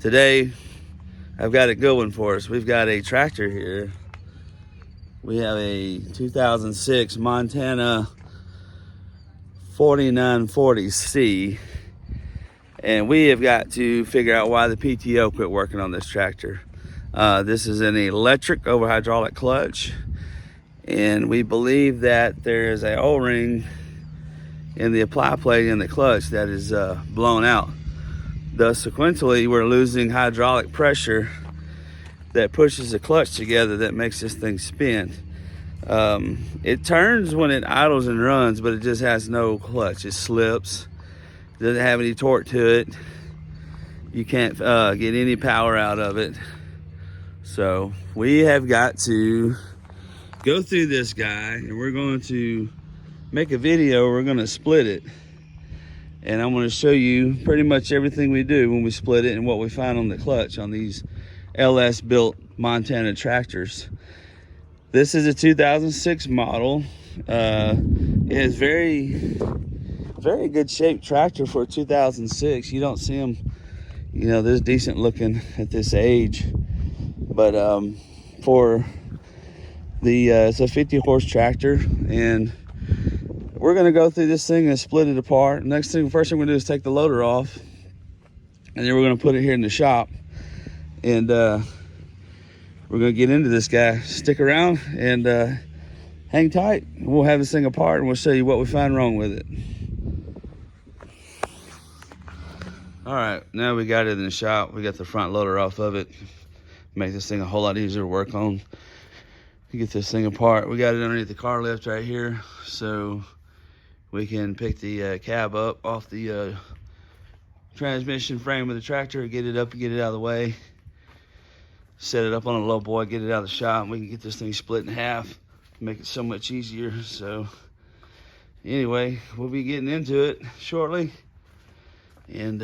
Today, I've got a good one for us. We've got a tractor here. We have a 2006 Montana 4940C, and we have got to figure out why the PTO quit working on this tractor. This is an electric over hydraulic clutch, and we believe that there is a O-ring in the apply plate in the clutch that is blown out. Thus, sequentially, we're losing hydraulic pressure that pushes the clutch together that makes this thing spin. It turns when it idles and runs, but it just has no clutch. It slips, doesn't have any torque to it. You can't get any power out of it. So we have got to go through this guy, and we're going to make a video. We're going to split it, and I'm going to show you pretty much everything we do when we split it and what we find on the clutch on these LS built Montana tractors. This is a 2006 model. It is very good shaped tractor for a 2006. You don't see them, you know, this decent looking at this age. But for the it's a 50 horse tractor, and we're gonna go through this thing and split it apart. First thing we're gonna do is take the loader off, and then we're gonna put it here in the shop, and we're gonna get into this guy. Stick around and hang tight. We'll have this thing apart, and we'll show you what we find wrong with it. All right, now we got it in the shop. We got the front loader off of it. Make this thing a whole lot easier to work on. To get this thing apart, we got it underneath the car lift right here, so we can pick the cab up off the transmission frame of the tractor, get it up and get it out of the way, set it up on a low boy, get it out of the shop, and we can get this thing split in half, make it so much easier. So anyway, we'll be getting into it shortly, and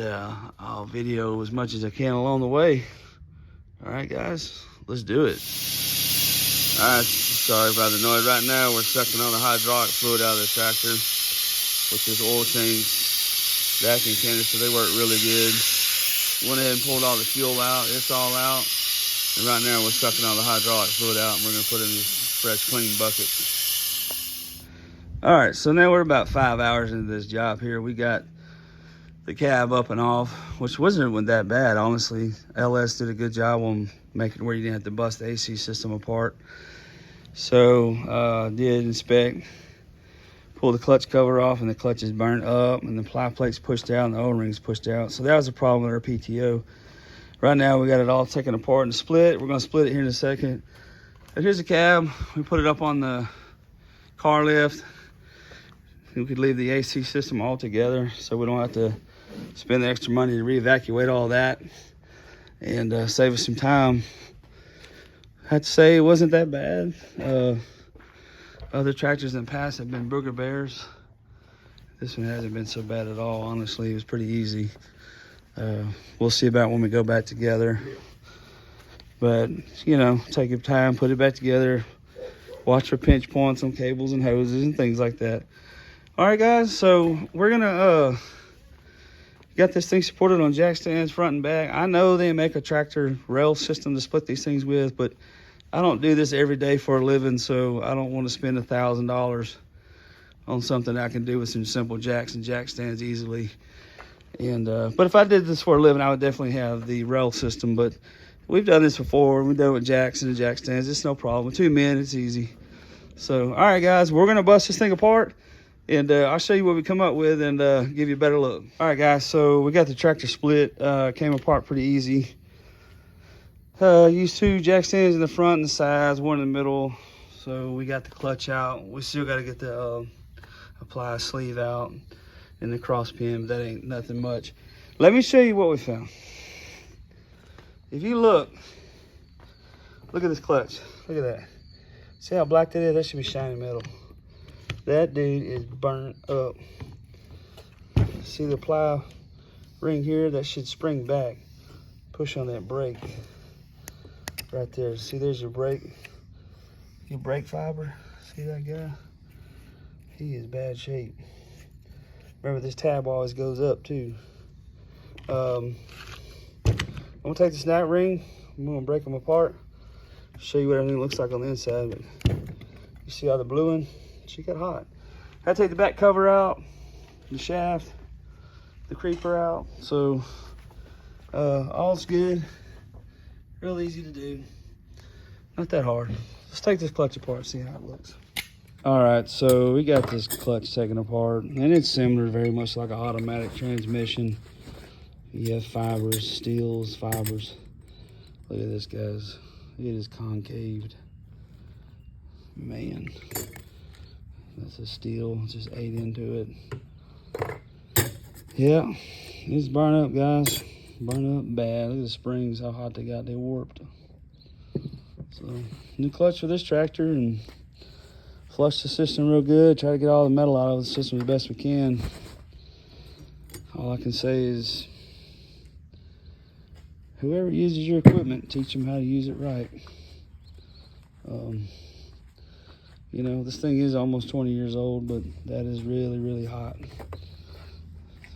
I'll video as much as I can along the way. All right, guys, let's do it. All right, sorry about the noise. Right now, we're sucking all the hydraulic fluid out of the tractor, which is oil change, vacuum canister. They work really good. Went ahead and pulled all the fuel out. It's all out. And right now, we're sucking all the hydraulic fluid out, and we're going to put it in this fresh, clean bucket. All right, so now we're about 5 hours into this job here. We got the cab up and off, which wasn't that bad, honestly. LS did a good job on making it where you didn't have to bust the AC system apart. So did inspect, pull the clutch cover off, and the clutch is burnt up, and the ply plate's pushed out, and the O-ring's pushed out. So that was a problem with our PTO. Right now we got it all taken apart and split. We're gonna split it here in a second. But here's the cab. We put it up on the car lift. We could leave the AC system all together, so we don't have to spend the extra money to re-evacuate all that, and save us some time. I have to say it wasn't that bad. Other tractors in the past have been booger bears. This one hasn't been so bad at all, honestly. It was pretty easy. We'll see about when we go back together. But, you know, take your time, put it back together, watch for pinch points on cables and hoses and things like that. All right, guys, so we're gonna got this thing supported on jack stands front and back. I know they make a tractor rail system to split these things with, but I don't do this every day for a living, so I don't want to spend $1,000 on something I can do with some simple jacks and jack stands easily. And but if I did this for a living, I would definitely have the rail system. But we've done this before. We've done it with jacks and jack stands. It's no problem. 2 men, it's easy. So all right, guys, we're gonna bust this thing apart, and I'll show you what we come up with, and give you a better look. All right, guys, so we got the tractor split. Came apart pretty easy. Used 2 jack stands in the front and the sides, 1 in the middle. So we got the clutch out. We still got to get the apply sleeve out and the cross pin, but that ain't nothing much. Let me show you what we found. If you look at this clutch. Look at that. See how black that is? That should be shiny metal. That dude is burnt up. See the ply ring here? That should spring back. Push on that brake right there. See, there's your brake. Your brake fiber. See that guy? He is bad shape. Remember, this tab always goes up too. I'm gonna take the snap ring, I'm gonna break them apart, show you what everything looks like on the inside. But you see all the bluing? She got hot. I had to take the back cover out, the shaft, the creeper out. So all's good. Real easy to do. Not that hard. Let's take this clutch apart, see how it looks. All right, so we got this clutch taken apart, and it's similar very much like an automatic transmission. You have fibers, steels, fibers. Look at this, guys. It is concaved. Man, that's a steel, just ate into it. Yeah, it's burnt up, guys. Burnt up bad. Look at the springs, how hot they got, they warped. So, new clutch for this tractor, and flush the system real good. Try to get all the metal out of the system as best we can. All I can say is, whoever uses your equipment, teach them how to use it right. You know, this thing is almost 20 years old, but that is really, really hot.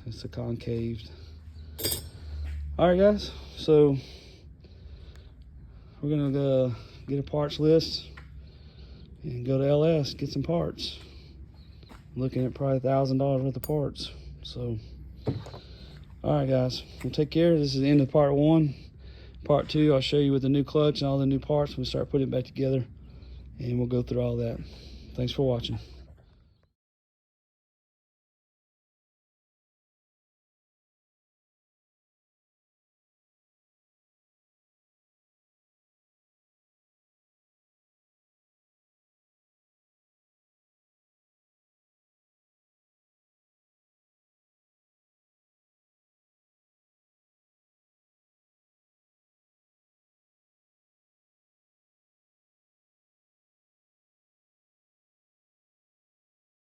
It's a concaved. All right, guys. So we're gonna go get a parts list and go to LS, get some parts. Looking at probably $1,000 worth of parts. So, all right, guys. Well, take care. This is the end of part 1. Part 2, I'll show you with the new clutch and all the new parts. We'll start putting it back together, and we'll go through all that. Thanks for watching.